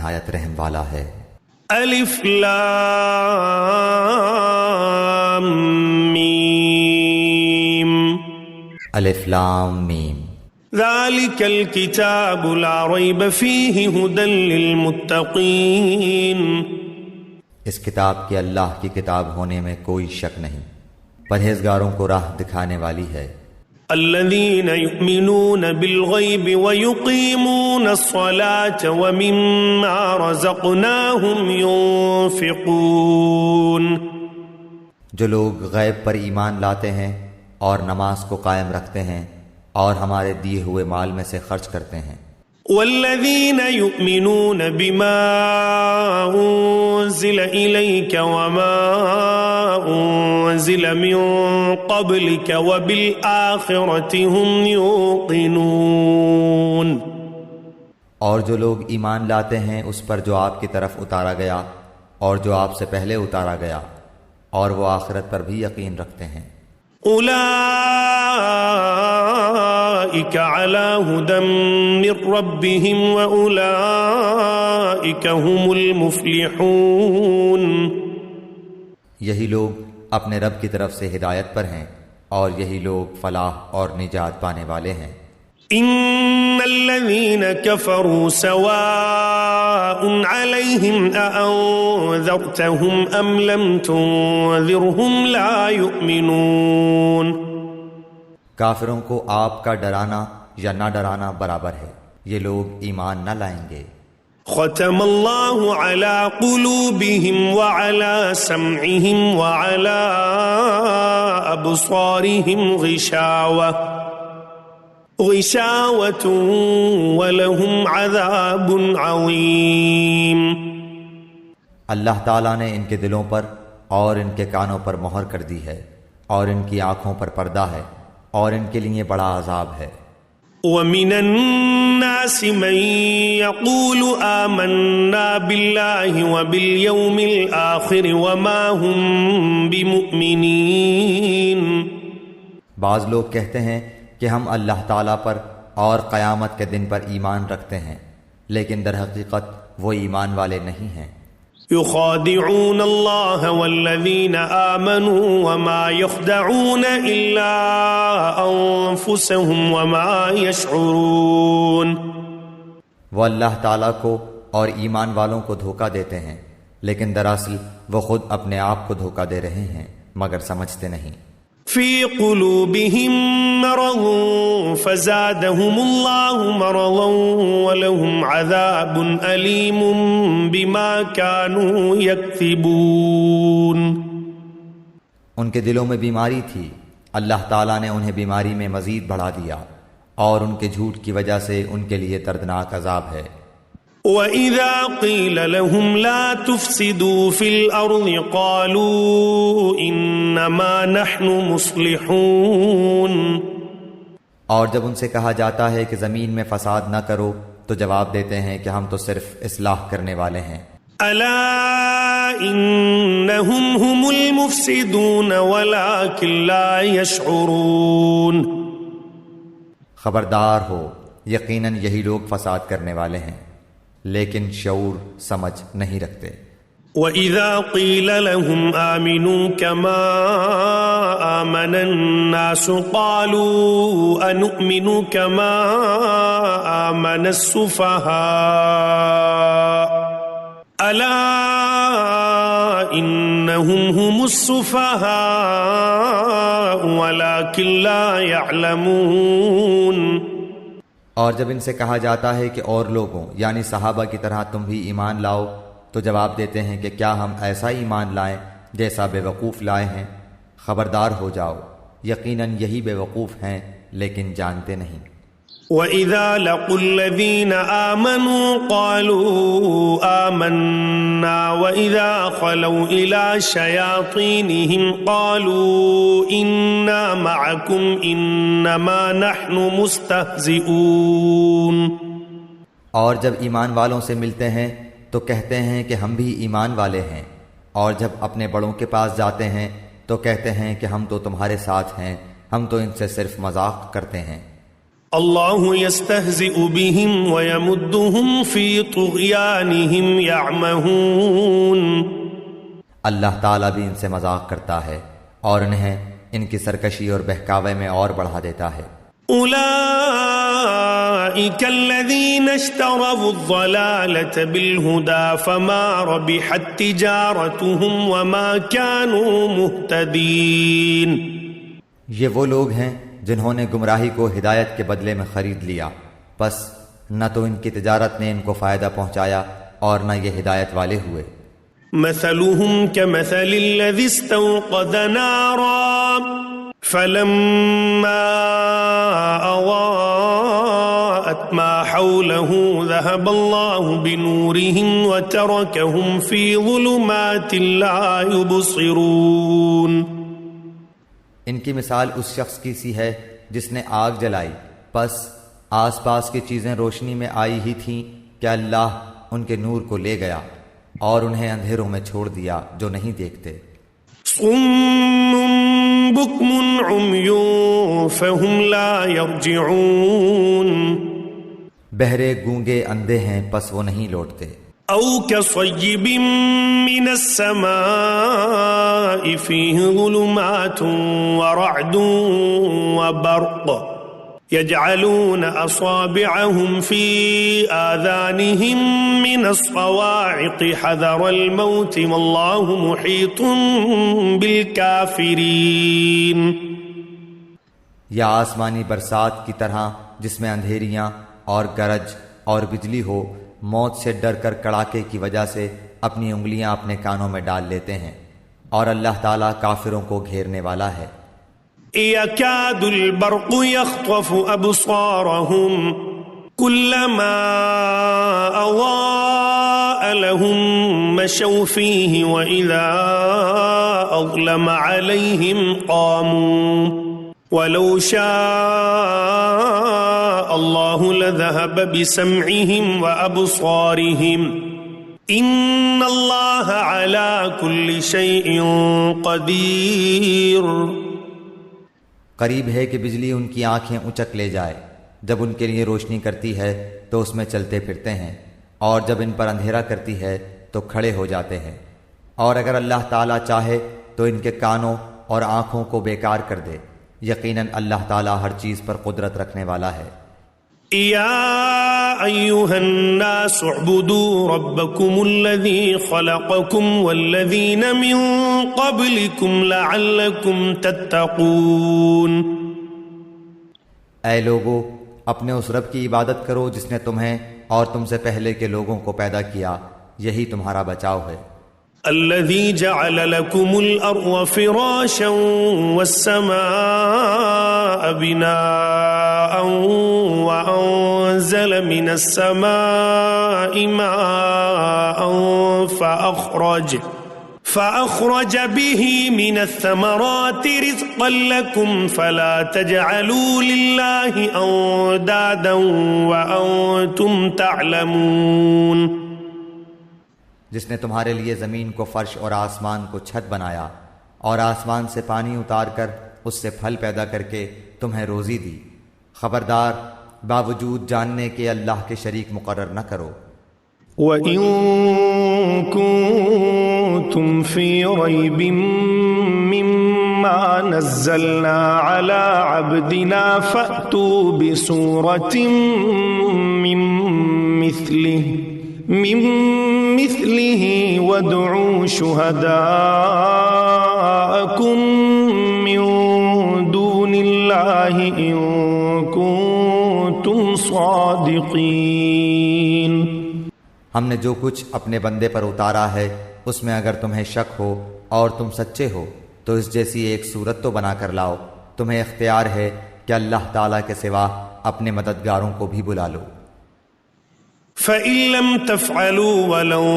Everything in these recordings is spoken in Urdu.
نہایت رحم والا ہے۔ الف لام میم الف لام میم ذلك الكتاب لا ريب فيه هدى للمتقين۔ اس کتاب کے اللہ کی کتاب ہونے میں کوئی شک نہیں، پرہیزگاروں کو راہ دکھانے والی ہے۔ الذين يؤمنون بالغيب ويقيمون الصلاة ومما رزقناهم ينفقون۔ جو لوگ غیب پر ایمان لاتے ہیں اور نماز کو قائم رکھتے ہیں اور ہمارے دیے ہوئے مال میں سے خرچ کرتے ہیں۔ والذين يؤمنون بما أنزل إليك وما أنزل من قبلك وبالآخرة هم يوقنون۔ اور جو لوگ ایمان لاتے ہیں اس پر جو آپ کی طرف اتارا گیا اور جو آپ سے پہلے اتارا گیا، اور وہ آخرت پر بھی یقین رکھتے ہیں۔ أولئك على هدى من ربهم وأولئك هم المفلحون۔ یہی لوگ اپنے رب کی طرف سے ہدایت پر ہیں اور یہی لوگ فلاح اور نجات پانے والے ہیں۔ ان الذين كفروا سواء عليهم أأنذرتهم ام لم تنذرهم لا يؤمنون۔ کافروں کو آپ کا ڈرانا یا نہ ڈرانا برابر ہے، یہ لوگ ایمان نہ لائیں گے۔ ختم اللہ علی قلوبہم وعلی سمعہم وعلی ابصارہم غشاوۃ ولہم عذاب عظیم۔ اللہ تعالیٰ نے ان کے دلوں پر اور ان کے کانوں پر مہر کر دی ہے، اور ان کی آنکھوں پر پردہ ہے، اور ان کے لیے بڑا عذاب ہے۔ وَمِنَ النَّاسِ مَن يَقُولُ آمَنَّا بِاللَّهِ وَبِالْيَوْمِ الْآخِرِ وَمَا هُمْ بِمُؤْمِنِينَ۔ بعض لوگ کہتے ہیں کہ ہم اللہ تعالیٰ پر اور قیامت کے دن پر ایمان رکھتے ہیں، لیکن در حقیقت وہ ایمان والے نہیں ہیں۔ يخادعون الله والذين آمنوا وما يخدعون إلا أنفسهم وما يشعرون۔ وہ اللہ تعالیٰ کو اور ایمان والوں کو دھوکہ دیتے ہیں، لیکن دراصل وہ خود اپنے آپ کو دھوکہ دے رہے ہیں مگر سمجھتے نہیں۔ في قلوبهم مرض فزادهم الله مرضا ولهم عذاب أليم بما كانوا يكذبون۔ ان کے دلوں میں بیماری تھی، اللہ تعالیٰ نے انہیں بیماری میں مزید بڑھا دیا، اور ان کے جھوٹ کی وجہ سے ان کے لیے دردناک عذاب ہے۔ وَإِذَا قِيلَ لَهُمْ لَا تُفْسِدُوا فِي الْأَرْضِ قَالُوا إِنَّمَا نَحْنُ مُصْلِحُونَ۔ اور جب ان سے کہا جاتا ہے کہ زمین میں فساد نہ کرو تو جواب دیتے ہیں کہ ہم تو صرف اصلاح کرنے والے ہیں۔ أَلَا إِنَّهُمْ هُمُ الْمُفْسِدُونَ وَلَكِنْ لَا يَشْعُرُونَ۔ خبردار ہو، یقیناً یہی لوگ فساد کرنے والے ہیں، لیکن شعور سمجھ نہیں رکھتے۔ وَإِذَا قِيلَ لَهُمْ آمِنُوا كَمَا آمَنَ النَّاسُ قَالُوا أَنُؤْمِنُ كَمَا آمَنَ السُّفَهَاءُ أَلَا إِنَّهُمْ هُمُ السُّفَهَاءُ وَلَكِنْ لَا يَعْلَمُونَ۔ اور جب ان سے کہا جاتا ہے کہ اور لوگوں یعنی صحابہ کی طرح تم بھی ایمان لاؤ تو جواب دیتے ہیں کہ کیا ہم ایسا ایمان لائیں جیسا بے وقوف لائے ہیں۔ خبردار ہو جاؤ، یقیناً یہی بے وقوف ہیں لیکن جانتے نہیں۔ وَإِذَا لَقُوا الَّذِينَ آمَنُوا قَالُوا آمَنَّا وَإِذَا خَلَوْا إِلَى شَيَاطِينِهِمْ قَالُوا إِنَّا مَعَكُمْ إِنَّمَا نَحْنُ مُسْتَهْزِئُونَ۔ اور جب ایمان والوں سے ملتے ہیں تو کہتے ہیں کہ ہم بھی ایمان والے ہیں، اور جب اپنے بڑوں کے پاس جاتے ہیں تو کہتے ہیں کہ ہم تو تمہارے ساتھ ہیں، ہم تو ان سے صرف مذاق کرتے ہیں۔ الله يستهزئ بهم ويمدهم في طغيانهم يعمهون. اللہ تعالیٰ بھی ان سے مذاق کرتا ہے اور انہیں ان کی سرکشی اور بہکاوے میں اور بڑھا دیتا ہے. أولئك الذين اشتروا الضلالة بالهدى فما ربحت تجارتهم وما كانوا مهتدين. یہ وہ لوگ ہیں جنہوں نے گمراہی کو ہدایت کے بدلے میں خرید لیا، پس نہ تو ان کی تجارت نے ان کو فائدہ پہنچایا اور نہ یہ ہدایت والے ہوئے. مثلهم كمثل الذي استوقد نارا فلما أضاءت ما حوله ذهب الله بنورهم وتركهم في ظلمات لا يبصرون. ان کی مثال اس شخص کی سی ہے جس نے آگ جلائی، پس آس پاس کی چیزیں روشنی میں آئی ہی تھیں کہ اللہ ان کے نور کو لے گیا اور انہیں اندھیروں میں چھوڑ دیا جو نہیں دیکھتے. صم بكم عمي فهم لا يرجعون. بہرے گونگے اندھے ہیں پس وہ نہیں لوٹتے. أو كصيب من السماء فيه ظلمات ورعد وبرق يجعلون أصابعهم في آذانهم من الصواعق حذر الموت والله محيط بالكافرين. یا آسمانی برسات کی طرح جس میں اندھیریاں اور گرج اور بجلی ہو، موت سے ڈر کر کڑاکے کی وجہ سے اپنی انگلیاں اپنے کانوں میں ڈال لیتے ہیں، اور اللہ تعالیٰ کافروں کو گھیرنے والا ہے. يكاد البرق يخطف أبصارهم كلما أضاء لهم مشوا فيه وإذا أظلم عليهم قاموا ولو شاء الله لذهب بسمعهم وأبصارهم إن الله على كل شيء قدير. قریب ہے کہ بجلی ان کی آنکھیں اچک لے جائے، جب ان کے لیے روشنی کرتی ہے تو اس میں چلتے پھرتے ہیں، اور جب ان پر اندھیرا کرتی ہے تو کھڑے ہو جاتے ہیں، اور اگر اللہ تعالیٰ چاہے تو ان کے کانوں اور آنکھوں کو بیکار کر دے. یقیناً اللہ تعالیٰ ہر چیز پر قدرت رکھنے والا ہے. يا أيها الناس اعبدوا ربكم الذي خلقكم والذين من قبلكم لعلكم تتقون. اے لوگو، اپنے اس رب کی عبادت کرو جس نے تمہیں اور تم سے پہلے کے لوگوں کو پیدا کیا، یہی تمہارا بچاؤ ہے. الذي جعل لكم الأرض فراشا والسماء بناء وأنزل من السماء ماء فأخرج به من الثمرات رزقا لكم فلا تجعلوا لله أندادا وأنتم تعلمون. جس نے تمہارے لیے زمین کو فرش اور آسمان کو چھت بنایا اور آسمان سے پانی اتار کر اس سے پھل پیدا کر کے تمہیں روزی دی، خبردار باوجود جاننے کے اللہ کے شریک مقرر نہ کرو. وَإِن كُنتُمْ فِي رَيْبٍ مِّمَّا نَزَّلْنَا عَلَى عَبْدِنَا فَأْتُوا بِسُورَةٍ مِّن مثله وادعوا شهداءكم من دون الله إن كنتم صادقين. ہم نے جو کچھ اپنے بندے پر اتارا ہے اس میں اگر تمہیں شک ہو اور تم سچے ہو تو اس جیسی ایک صورت تو بنا کر لاؤ. تمہیں اختیار ہے کہ اللہ تعالیٰ کے سوا اپنے مددگاروں کو بھی بلا لو. فَإِن لَّمْ تَفْعَلُوا وَلَن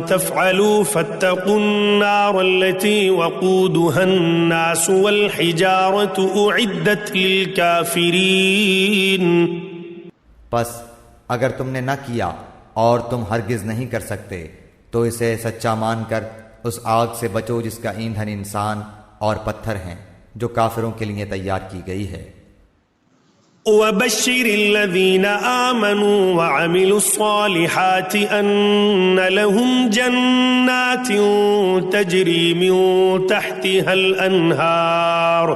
تَفْعَلُوا فَاتَّقُوا النَّارَ الَّتِي وَقُودُهَا النَّاسُ وَالْحِجَارَةُ أُعِدَّتْ لِلْكَافِرِينَ. پس اگر تم نے نہ کیا اور تم ہرگز نہیں کر سکتے تو اسے سچا مان کر اس آگ سے بچو جس کا ایندھن انسان اور پتھر ہیں جو کافروں کے لیے تیار کی گئی ہے. وبشر الذين آمنوا وعملوا الصالحات أن لهم جنات تجري من تحتها الأنهار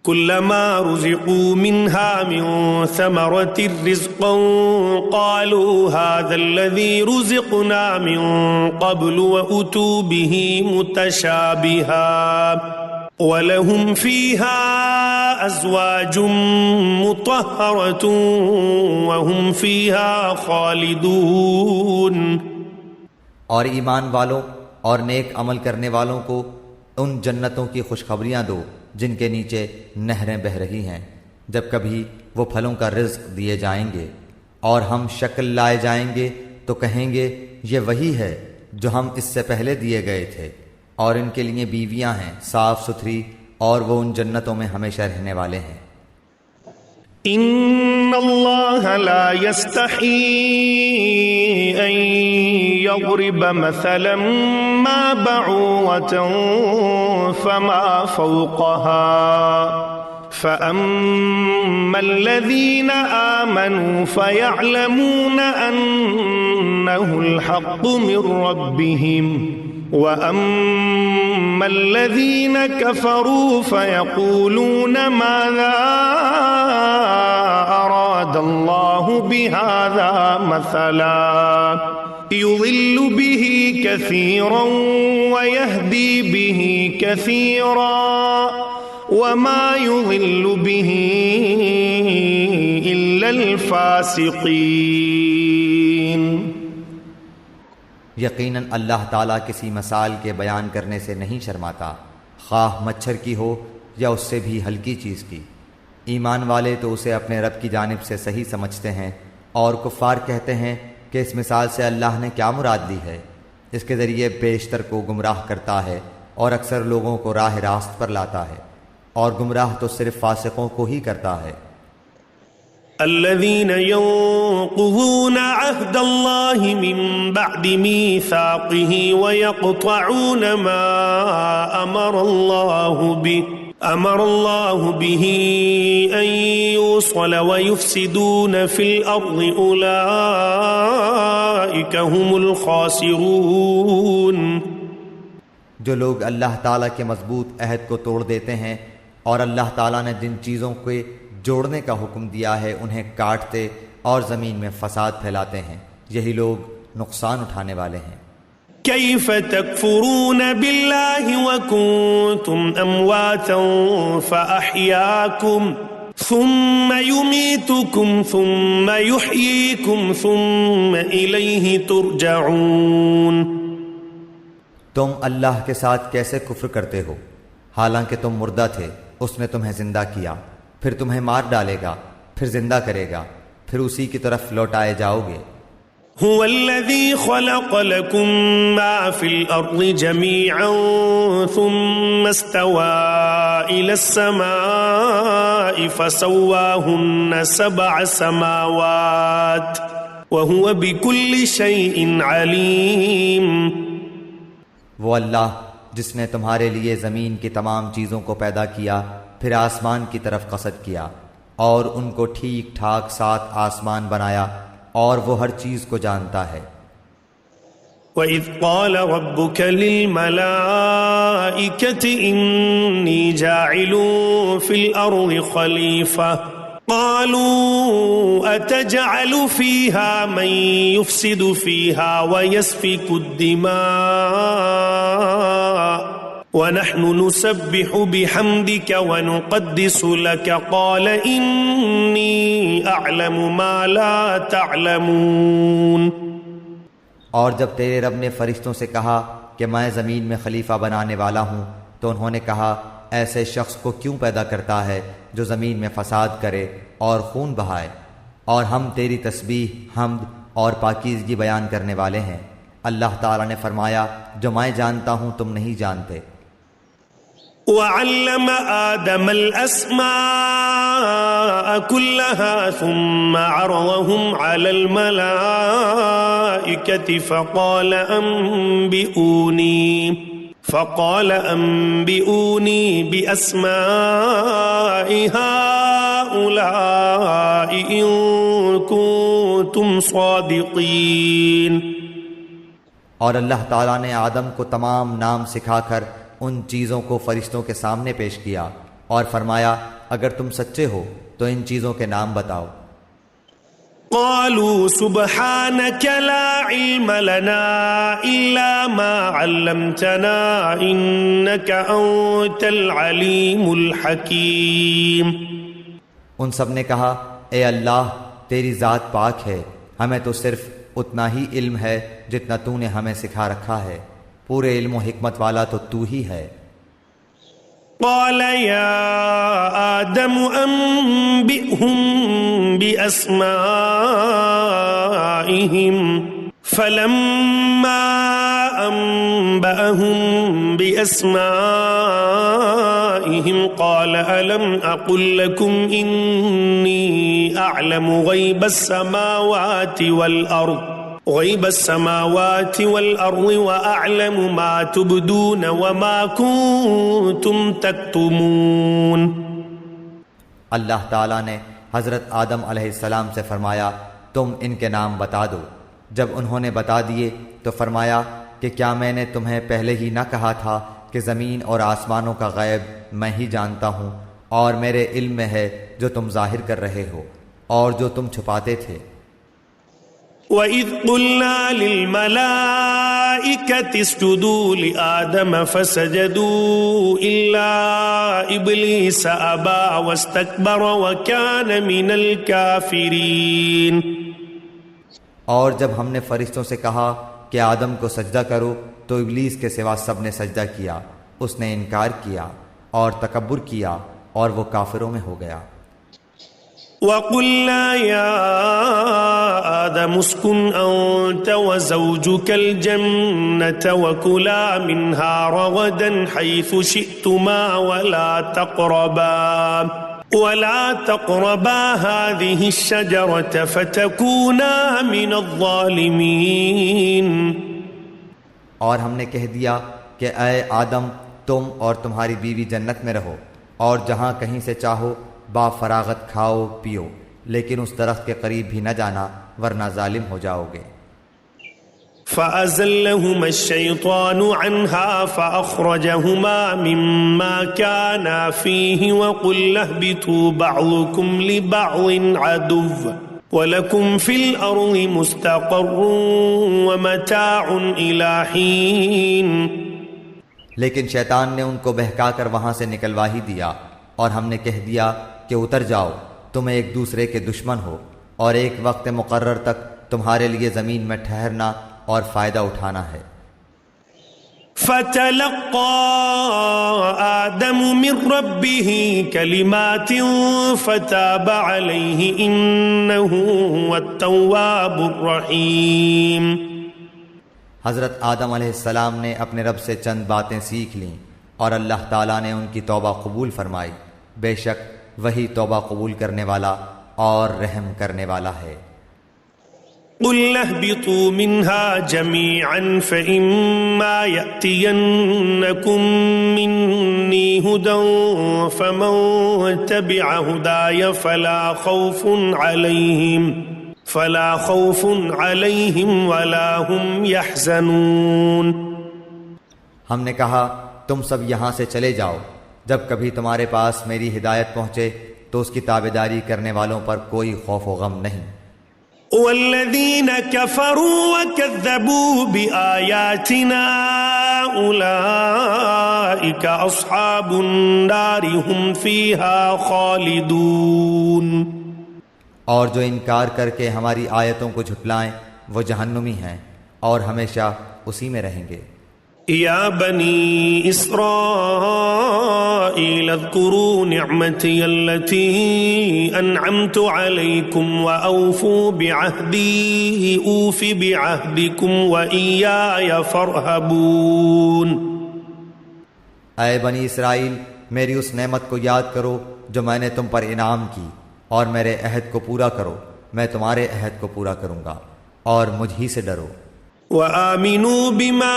كلما رزقوا منها من ثمرة رزقا قالوا هذا الذي رزقنا من قبل وأتوا به متشابها وَلَهُمْ فِيهَا أَزْوَاجٌ مُطَهَّرَةٌ وَهُمْ فِيهَا خَالِدُونَ۔ اور ایمان والوں اور نیک عمل کرنے والوں کو ان جنتوں کی خوشخبریاں دو جن کے نیچے نہریں بہہ رہی ہیں، جب کبھی وہ پھلوں کا رزق دیے جائیں گے اور ہم شکل لائے جائیں گے تو کہیں گے یہ وہی ہے جو ہم اس سے پہلے دیے گئے تھے، اور ان کے لیے بیویاں ہیں صاف ستھری، اور وہ ان جنتوں میں ہمیشہ رہنے والے ہیں۔ ان اللہ لا يستحی ان یضرب مثلا ما بعوضة فما فوقها فأما الذين آمنوا فيعلمون أنه الحق من ربهم وَأَمَّا الَّذِينَ كَفَرُوا فَيَقُولُونَ مَاذَا أَرَادَ اللَّهُ بِهَذَا مَثَلًا يُضِلُّ بِهِ كَثِيرًا وَيَهْدِي بِهِ كَثِيرًا وَمَا يُضِلُّ بِهِ إِلَّا الْفَاسِقِينَ۔ یقیناً اللہ تعالیٰ کسی مثال کے بیان کرنے سے نہیں شرماتا، خواہ مچھر کی ہو یا اس سے بھی ہلکی چیز کی۔ ایمان والے تو اسے اپنے رب کی جانب سے صحیح سمجھتے ہیں، اور کفار کہتے ہیں کہ اس مثال سے اللہ نے کیا مراد لی ہے۔ اس کے ذریعے بیشتر کو گمراہ کرتا ہے اور اکثر لوگوں کو راہ راست پر لاتا ہے، اور گمراہ تو صرف فاسقوں کو ہی کرتا ہے۔ الذين ينقضون عهد الله من بعد ميثاقه ويقطعون ما أمر الله به أن يوصل ويفسدون في الأرض أولئك هم الخاسرون۔ جو لوگ اللہ تعالیٰ کے مضبوط عہد کو توڑ دیتے ہیں اور اللہ تعالیٰ نے جن چیزوں کے جوڑنے کا حکم دیا ہے انہیں کاٹتے اور زمین میں فساد پھیلاتے ہیں، یہی لوگ نقصان اٹھانے والے ہیں۔ کیف تکفرون باللہ وکنتم امواتا فاحیاکم ثم یمیتکم ثم یحییکم ثم الیہ ترجعون۔ تم اللہ کے ساتھ کیسے کفر کرتے ہو حالانکہ تم مردہ تھے، اس نے تمہیں زندہ کیا، پھر تمہیں مار ڈالے گا، پھر زندہ کرے گا، پھر اسی کی طرف لوٹائے جاؤ گے۔ هو الذي خلق لكم ما في الأرض جميعا ثم استوى إلى السماء فسواهن 7 سماوات وهو بكل شيء عليم۔ وہ اللہ جس نے تمہارے لیے زمین کی تمام چیزوں کو پیدا کیا، پھر آسمان کی طرف قصد کیا اور ان کو ٹھیک ٹھاک 7 آسمان بنایا، اور وہ ہر چیز کو جانتا ہے۔ وَإِذْ قَالَ رَبُّكَ لِلْمَلَائِكَةِ إِنِّي جَاعِلٌ فِي الْأَرْضِ خَلِيفَةً قَالُوا أَتَجْعَلُ فِيهَا مَن يُفْسِدُ فِيهَا وَيَسْفِكُ الدِّمَاءَ وَنَحْنُ نُسَبِّحُ بِحَمْدِكَ وَنُقَدِّسُ لَكَ قَالَ إِنِّي أَعْلَمُ مَا لَا تَعْلَمُونَ۔ اور جب تیرے رب نے فرشتوں سے کہا کہ میں زمین میں خلیفہ بنانے والا ہوں، تو انہوں نے کہا ایسے شخص کو کیوں پیدا کرتا ہے جو زمین میں فساد کرے اور خون بہائے، اور ہم تیری تسبیح، حمد اور پاکیزگی بیان کرنے والے ہیں۔ اللہ تعالیٰ نے فرمایا جو میں جانتا ہوں تم نہیں جانتے۔ وَعَلَّمَ آدَمَ الْأَسْمَاءَ كُلَّهَا ثُمَّ عَرَضَهُمْ عَلَى الْمَلَائِكَةِ فَقَالَ أَنبِئُونِي بِأَسْمَاءِ هَؤُلَاءِ هؤلاء إن كنتم صادقين. اور اللہ تعالیٰ نے آدم کو تمام نام سکھا کر ان چیزوں کو فرشتوں کے سامنے پیش کیا اور فرمایا اگر تم سچے ہو تو ان چیزوں کے نام بتاؤ. قالوا سبحانك لا علم لنا إلا ما علمتنا إنك أنت العليم الحكيم. ان سب نے کہا اے اللہ تیری ذات پاک ہے، ہمیں تو صرف اتنا ہی علم ہے جتنا تو نے ہمیں سکھا رکھا ہے، پورے علم و حکمت والا تو تو ہی ہے. قال يا آدم أنبئهم بأسمائهم فلما أنبأهم بأسمائهم قال ألم أقل لكم إني أعلم غيب السماوات والأرض وأعلم ما تبدون وما كنتم تكتمون. اللہ تعالیٰ نے حضرت آدم علیہ السلام سے فرمایا تم ان کے نام بتا دو. جب انہوں نے بتا دیے تو فرمایا کہ کیا میں نے تمہیں پہلے ہی نہ کہا تھا کہ زمین اور آسمانوں کا غیب میں ہی جانتا ہوں اور میرے علم میں ہے جو تم ظاہر کر رہے ہو اور جو تم چھپاتے تھے. وَإِذْ قُلْنَا لِلْمَلَائِكَةِ اسْجُدُوا لِآدَمَ فَسَجَدُوا إِلَّا إِبْلِيسَ أَبَى وَاسْتَكْبَرَ وَكَانَ مِنَ الْكَافِرِينَ. اور جب ہم نے فرشتوں سے کہا کہ آدم کو سجدہ کرو تو ابلیس کے سوا سب نے سجدہ کیا، اس نے انکار کیا اور تکبر کیا اور وہ کافروں میں ہو گیا. وَقُلْنَا يَا آدَمُ اسْكُنْ أَنْتَ وَزَوْجُكَ الْجَنَّةَ وَكُلَا مِنْهَا رَغَدًا حَيْثُ شِئْتُمَا وَلَا تَقْرَبَا هَذِهِ الشَّجَرَةَ فَتَكُونَا مِنَ الظَّالِمِينَ. اور ہم نے کہہ دیا کہ اے آدم تم اور تمہاری بیوی جنت میں رہو اور جہاں کہیں سے چاہو با فراغت کھاؤ پیو، لیکن اس درخت کے قریب بھی نہ جانا ورنہ ظالم ہو جاؤ گے. فَأَزَلَّهُمَا الشَّيْطَانُ عَنْهَا فَأَخْرَجَهُمَا مِمَّا كَانَا فِيهِ وَقُلْنَا اهْبِطُوا بَعْضُكُمْ لِبَعْضٍ عَدُوٌّ وَلَكُمْ فِي الْأَرْضِ مُسْتَقَرٌّ وَمَتَاعٌ إِلَى حِينٍ. لیکن شیطان نے ان کو بہکا کر وہاں سے نکلوا ہی دیا اور ہم نے کہہ دیا کہ اتر جاؤ، تم ایک دوسرے کے دشمن ہو اور ایک وقت مقرر تک تمہارے لیے زمین میں ٹھہرنا اور فائدہ اٹھانا ہے. فَتَلَقَّى آدَمُ مِنْ رَبِّهِ كَلِمَاتٍ فَتَابَ عَلَيْهِ إِنَّهُ هُوَ التَّوَّابُ الرَّحِيمُ. حضرت آدم علیہ السلام نے اپنے رب سے چند باتیں سیکھ لیں اور اللہ تعالیٰ نے ان کی توبہ قبول فرمائی، بے شک وہی توبہ قبول کرنے والا اور رحم کرنے والا ہے. قُلْنَا اهْبِطُوا مِنْهَا جَمِيعًا فَإِمَّا يَأْتِيَنَّكُمْ مِنِّي هُدًى فَمَنْ تَبِعَ هُدَايَ فَلَا خَوْفٌ عَلَيْهِمْ وَلَا هُمْ يَحْزَنُونَ. ہم نے کہا تم سب یہاں سے چلے جاؤ، جب کبھی تمہارے پاس میری ہدایت پہنچے تو اس کی تابعداری کرنے والوں پر کوئی خوف و غم نہیں. والذین کفروا وکذبوا بآیاتنا اولئک اصحاب النار هم فیہا خالدون. اور جو انکار کر کے ہماری آیتوں کو جھٹلائیں وہ جہنمی ہیں اور ہمیشہ اسی میں رہیں گے. یا بنی اسرائیل اذکروا نعمتی التي انعمت علیکم واوفوا بعہدی اوف بعہدکم وإیایا فارہبون. اے بنی اسرائیل میری اس نعمت کو یاد کرو جو میں نے تم پر انعام کی اور میرے عہد کو پورا کرو، میں تمہارے عہد کو پورا کروں گا اور مجھ ہی سے ڈرو. وآمنوا بما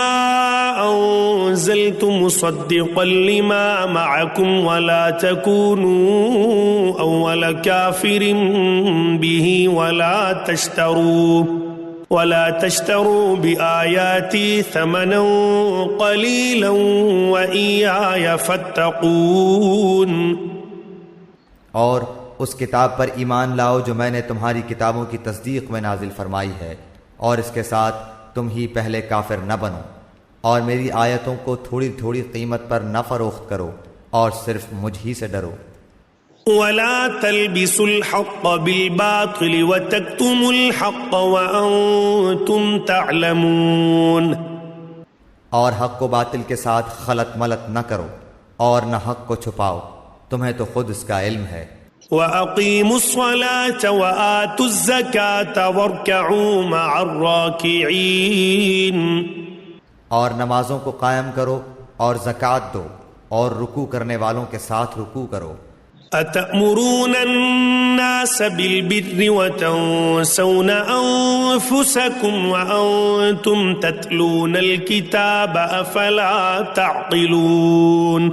أنزلت مصدقا لما معكم ولا تكونوا أول كافر به ولا تشتروا بآياتي ثمنا قليلا وإياي فاتقون. اور اس کتاب پر ایمان لاؤ جو میں نے تمہاری کتابوں کی تصدیق میں نازل فرمائی ہے، اور اس کے ساتھ تم ہی پہلے کافر نہ بنو، اور میری آیتوں کو تھوڑی تھوڑی قیمت پر نہ فروخت کرو، اور صرف مجھ ہی سے ڈرو. ولا تلبسوا الحق بالباطل وتكتموا الحق وأنتم تعلمون. اور حق کو باطل کے ساتھ خلط ملط نہ کرو، اور نہ حق کو چھپاؤ، تمہیں تو خود اس کا علم ہے. وَأَقِيمُوا الصَّلَاةَ وَآتُوا الزَّكَاةَ وَارْكَعُوا مَعَ الرَّاكِعِينَ. اور نمازوں کو قائم کرو اور زکوٰۃ دو اور رکوع کرنے والوں کے ساتھ رکوع کرو. أَتَأْمُرُونَ النَّاسَ بِالْبِرِّ وَتَنْسَوْنَ أَنفُسَكُمْ وَأَنْتُمْ تَتْلُونَ الْكِتَابَ أَفَلَا تَعْقِلُونَ.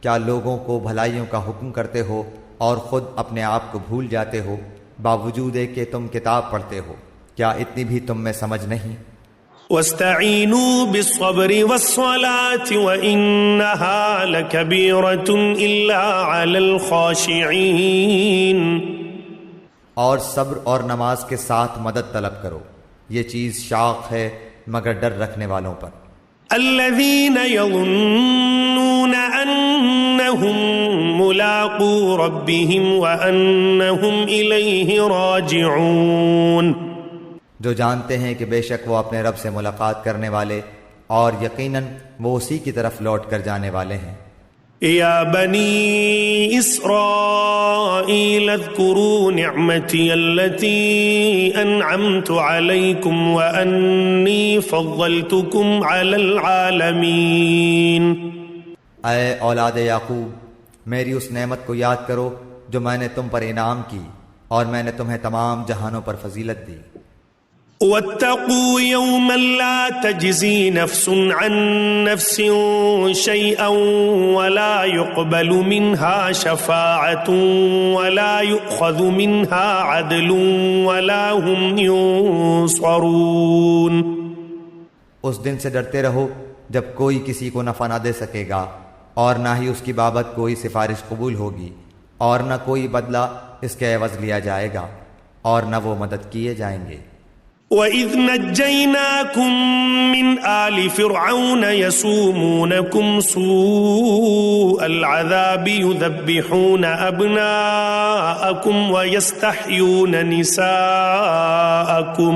کیا لوگوں کو بھلائیوں کا حکم کرتے ہو اور خود اپنے آپ کو بھول جاتے ہو، باوجود کہ تم کتاب پڑھتے ہو؟ کیا اتنی بھی تم میں سمجھ نہیں؟ وَاسْتَعِينُوا بِالصَّبْرِ وَالصَّلَاةِ وَإِنَّهَا لَكَبِيرَةٌ إِلَّا عَلَى الْخَاشِعِينَ. اور صبر اور نماز کے ساتھ مدد طلب کرو، یہ چیز شاق ہے مگر ڈر رکھنے والوں پر. الَّذِينَ يَظُنُّونَ أَنَّهُمْ مُلَاقُو رَبِّهِمْ وَأَنَّهُمْ إِلَيْهِ رَاجِعُونَ. جو جانتے ہیں کہ بے شک وہ اپنے رب سے ملاقات کرنے والے اور یقیناً وہ اسی کی طرف لوٹ کر جانے والے ہیں. یا بنی اسرائیل اذکروا نعمتی التي انعمت علیکم وانی فضلتکم علی العالمین. اے اولاد یعقوب، میری اس نعمت کو یاد کرو جو میں نے تم پر انعام کی اور میں نے تمہیں تمام جہانوں پر فضیلت دی. واتقوا يوما لا تجزي نفس عن نفس شيئا ولا يقبل منها شفاعة ولا يؤخذ منها عدل ولا هم ينصرون. اس دن سے ڈرتے رہو جب کوئی کسی کو نفع نہ دے سکے گا اور نہ ہی اس کی بابت کوئی سفارش قبول ہوگی اور نہ کوئی بدلہ اس کے عوض لیا جائے گا اور نہ وہ مدد کیے جائیں گے. وَإِذْ نَجَّيْنَاكُمْ مِنْ آلِ فِرْعَوْنَ يَسُومُونَكُمْ سُوءَ الْعَذَابِ يُذَبِّحُونَ أَبْنَاءَكُمْ وَيَسْتَحْيُونَ نِسَاءَكُمْ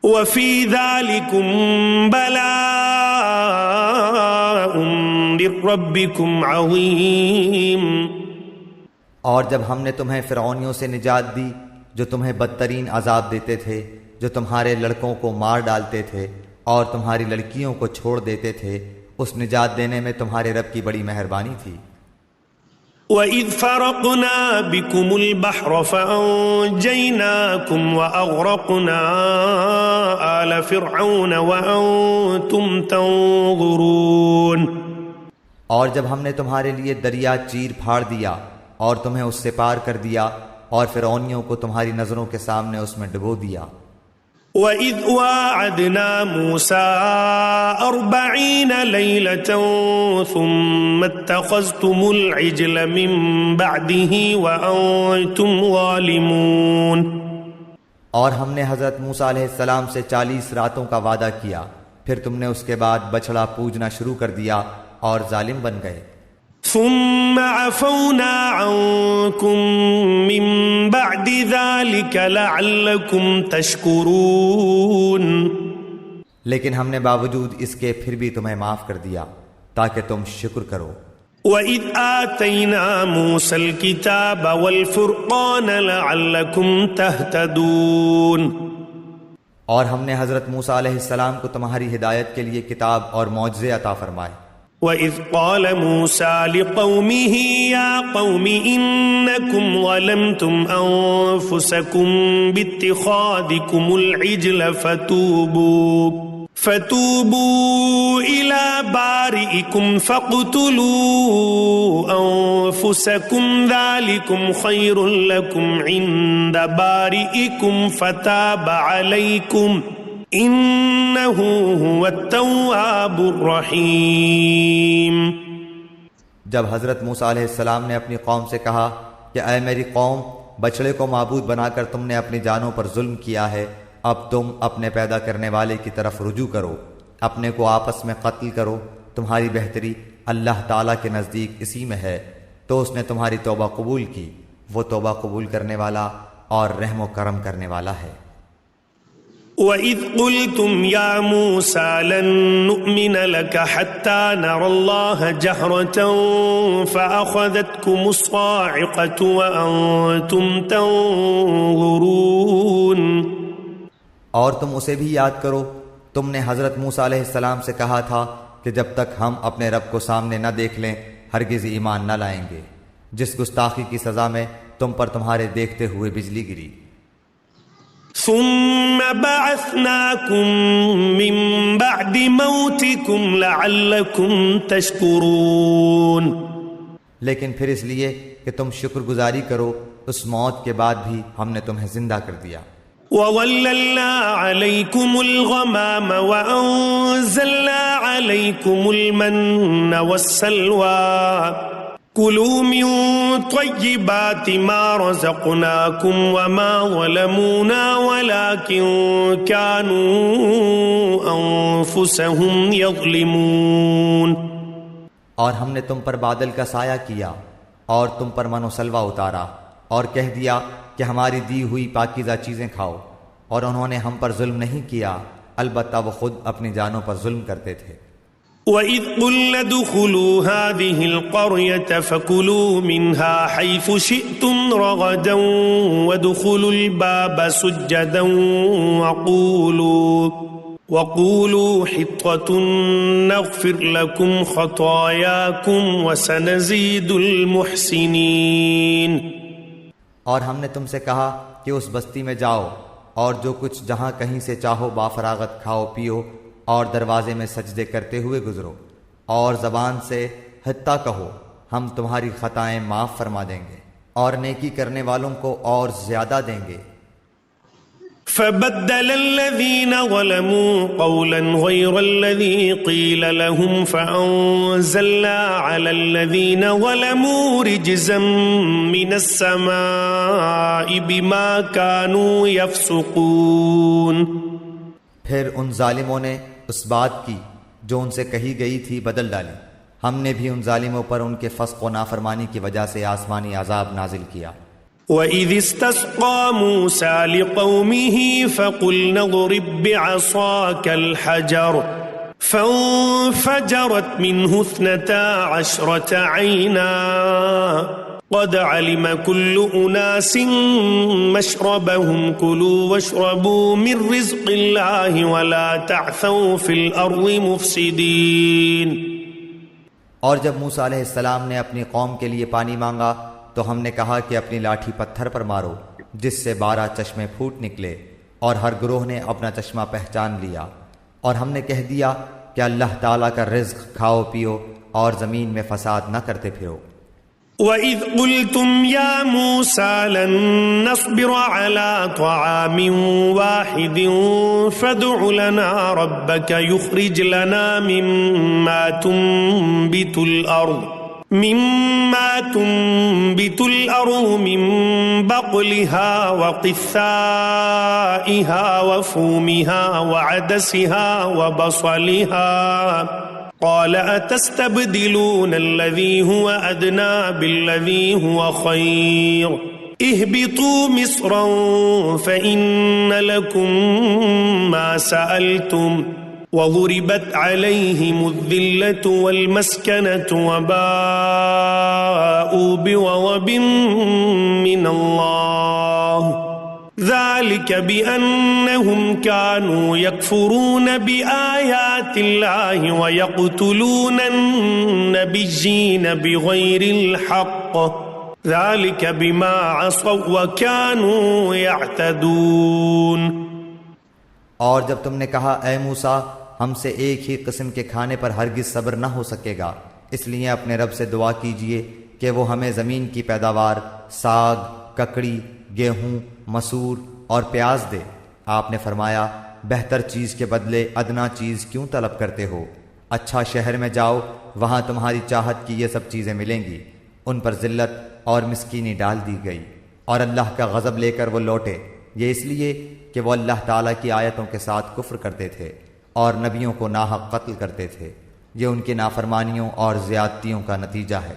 وَفِي ذَلِكُمْ بَلَاءٌ مِّن رَبِّكُمْ عَظِيمٌ. اور جب ہم نے تمہیں فرعونیوں سے نجات دی جو تمہیں بدترین عذاب دیتے تھے، جو تمہارے لڑکوں کو مار ڈالتے تھے اور تمہاری لڑکیوں کو چھوڑ دیتے تھے، اس نجات دینے میں تمہارے رب کی بڑی مہربانی تھی. وَإِذْ فَرَقْنَا بِكُمُ الْبَحْرَ فَأَنْجَيْنَاكُمْ وَأَغْرَقْنَا آلَ فِرْعَوْنَ وَأَنْتُمْ تَنْظُرُونَ. اور جب ہم نے تمہارے لیے دریا چیر پھاڑ دیا اور تمہیں اس سے پار کر دیا اور فرعونیوں کو تمہاری نظروں کے سامنے اس میں ڈبو دیا. وَإِذْ وَاعَدْنَا مُوسَىٰ 40 لَيْلَةً ثُمَّ اتَّخَذْتُمُ الْعِجْلَ مِن بَعْدِهِ وَأَنْتُمْ ظَالِمُونَ. اور ہم نے حضرت موسیٰ علیہ السلام سے 40 راتوں کا وعدہ کیا، پھر تم نے اس کے بعد بچڑا پوجنا شروع کر دیا اور ظالم بن گئے. ثم عفونا عنكم من بعد ذلك لعلكم تشكرون. لیکن ہم نے باوجود اس کے پھر بھی تمہیں معاف کر دیا تاکہ تم شکر کرو. وَإِذْ آتَيْنَا مُوسَى الْكِتَابَ وَالْفُرْقَانَ لَعَلَّكُمْ تَهْتَدُونَ. اور ہم نے حضرت موسیٰ علیہ السلام کو تمہاری ہدایت کے لیے کتاب اور معجزے عطا فرمائے وَإِذْ قَالَ مُوسَى لِقَوْمِهِ يَا قَوْمِ إِنَّكُمْ ظَلَمْتُمْ أَنفُسَكُمْ بِاتِّخَاذِكُمُ الْعِجْلَ فَتُوبُوا إِلَى بَارِئِكُمْ فَاقْتُلُوا أَنفُسَكُمْ ذَلِكُمْ خَيْرٌ لَكُمْ عِندَ بَارِئِكُمْ فَتَابَ عَلَيْكُمْ إِنَّهُ هُوَ التَّوَّابُ الرَّحِيمُ۔ جب حضرت موسیٰ علیہ السلام نے اپنی قوم سے کہا کہ اے میری قوم، بچڑے کو معبود بنا کر تم نے اپنی جانوں پر ظلم کیا ہے، اب تم اپنے پیدا کرنے والے کی طرف رجوع کرو، اپنے کو آپس میں قتل کرو، تمہاری بہتری اللہ تعالیٰ کے نزدیک اسی میں ہے، تو اس نے تمہاری توبہ قبول کی، وہ توبہ قبول کرنے والا اور رحم و کرم کرنے والا ہے۔ وَإِذْ قُلْتُمْ يَا مُوسَى لَن نُّؤْمِنَ لَكَ حَتَّى نَرَى اللَّهَ جَهْرَةً فَأَخَذَتْكُمُ الصَّاعِقَةُ وَأَنْتُمْ تَنْظُرُونَ۔ اور تم اسے بھی یاد کرو، تم نے حضرت موسیٰ علیہ السلام سے کہا تھا کہ جب تک ہم اپنے رب کو سامنے نہ دیکھ لیں ہرگز ایمان نہ لائیں گے، جس گستاخی کی سزا میں تم پر تمہارے دیکھتے ہوئے بجلی گری۔ ثم بعثناكم من بعد موتكم لعلكم تشكرون۔ لیکن پھر اس لیے کہ تم شکر گزاری کرو، اس موت کے بعد بھی ہم نے تمہیں زندہ کر دیا۔ وَظَلَّلْنَا عَلَيْكُمُ الْغَمَامَ وَأَنزَلْنَا عَلَيْكُمُ الْمَنَّ وَالسَّلْوَىٰ كُلُوا مِن طَيِّبَاتِ مَا رَزَقْنَاكُمْ وَمَا ظَلَمُونَا وَلَٰكِن كَانُوا أَنفُسَهُمْ يَظْلِمُونَ۔ اور ہم نے تم پر بادل کا سایہ کیا اور تم پر من و سلوہ اتارا اور کہہ دیا کہ ہماری دی ہوئی پاکیزہ چیزیں کھاؤ، اور انہوں نے ہم پر ظلم نہیں کیا، البتہ وہ خود اپنی جانوں پر ظلم کرتے تھے۔ وَإِذْ قُلْنَا ادْخُلُوا هَٰذِهِ الْقَرْيَةَ فَكُلُوا مِنْهَا حَيْثُ شِئْتُمْ رَغَدًا وَادْخُلُوا الْبَابَ سُجَّدًا وَقُولُوا حِطَّةٌ نَغْفِرْ لَكُمْ خَطَايَاكُمْ وَسَنَزِيدُ الْمُحْسِنِينَ۔ اور ہم نے تم سے کہا کہ اس بستی میں جاؤ اور جو کچھ جہاں کہیں سے چاہو بافراغت کھاؤ پیو، اور دروازے میں سجدے کرتے ہوئے گزرو، اور زبان سے حتیٰ کہو، ہم تمہاری خطائیں معاف فرما دیں گے اور نیکی کرنے والوں کو اور زیادہ دیں گے۔ فَبَدَّلَ الَّذِينَ ظَلَمُوا قَوْلًا غَيْرَ الَّذِي قِيلَ لَهُمْ فَأَنزَلْنَا عَلَى الَّذِينَ ظَلَمُوا رِجْزًا مِّنَ السَّمَاءِ بِمَا كَانُوا يَفْسُقُونَ۔ پھر ان ظالموں نے اس بات کی جو ان سے کہی گئی تھی بدل ڈالی، ہم نے بھی ان ظالموں پر ان کے فسق و نافرمانی کی وجہ سے آسمانی عذاب نازل کیا۔ وَإِذِ اسْتَسْقَىٰ مُوسَىٰ لِقَوْمِهِ فَقُلْنَا اضْرِب بِّعَصَاكَ الْحَجَرَ فَانفَجَرَتْ مِنْهُ 12 عَيْنًا قَدْ عَلِمَ كُلُّ أُنَاسٍ مَّشْرَبَهُمْ كُلُوا وَاشْرَبُوا مِن رِّزْقِ اللَّهِ وَلَا تَعْثَوْا فِي الْأَرْضِ مُفْسِدِينَ۔ اور جب موسیٰ علیہ السلام نے اپنی قوم کے لیے پانی مانگا تو ہم نے کہا کہ اپنی لاٹھی پتھر پر مارو، جس سے 12 چشمے پھوٹ نکلے، اور ہر گروہ نے اپنا چشمہ پہچان لیا، اور ہم نے کہہ دیا کہ اللہ تعالیٰ کا رزق کھاؤ پیو اور زمین میں فساد نہ کرتے پھرو۔ وَإِذْ قُلْتُمْ يَا مُوسَىٰ لَن نَّصْبِرَ عَلَىٰ طَعَامٍ وَاحِدٍ فَادْعُ لَنَا رَبَّكَ يُخْرِجْ لَنَا مِمَّا تُنبِتُ الْأَرْضُ مِن بَقْلِهَا وَقِثَّائِهَا وَفُومِهَا وَعَدَسِهَا وَبَصَلِهَا قَالَ أَتَسْتَبْدِلُونَ الَّذِي هُوَ أَدْنَىٰ بِالَّذِي هُوَ خَيْرٌ اهْبِطُوا مِصْرًا فَإِنَّ لَكُم مَّا سَأَلْتُمْ وَضُرِبَتْ عَلَيْهِمُ الذِّلَّةُ وَالْمَسْكَنَةُ وَبَاءُوا بِغَضَبٍ مِّنَ اللَّهِ ذلك بأنهم كانوا يكفرون بآيات الله ويقتلون النبيين بغير الحق ذلك بما عصوا وكانوا يعتدون۔ اور جب تم نے کہا اے موسیٰ ہم سے ایک ہی قسم کے کھانے پر ہرگز صبر نہ ہو سکے گا، اس لیے اپنے رب سے دعا کیجئے کہ وہ ہمیں زمین کی پیداوار ساگ، ککڑی، گیہوں، مسور اور پیاز دے۔ آپ نے فرمایا بہتر چیز کے بدلے ادنا چیز کیوں طلب کرتے ہو؟ اچھا شہر میں جاؤ، وہاں تمہاری چاہت کی یہ سب چیزیں ملیں گی۔ ان پر ذلت اور مسکینی ڈال دی گئی اور اللہ کا غضب لے کر وہ لوٹے، یہ اس لیے کہ وہ اللہ تعالیٰ کی آیتوں کے ساتھ کفر کرتے تھے اور نبیوں کو ناحق قتل کرتے تھے۔ یہ ان کی نافرمانیوں اور زیادتیوں کا نتیجہ ہے۔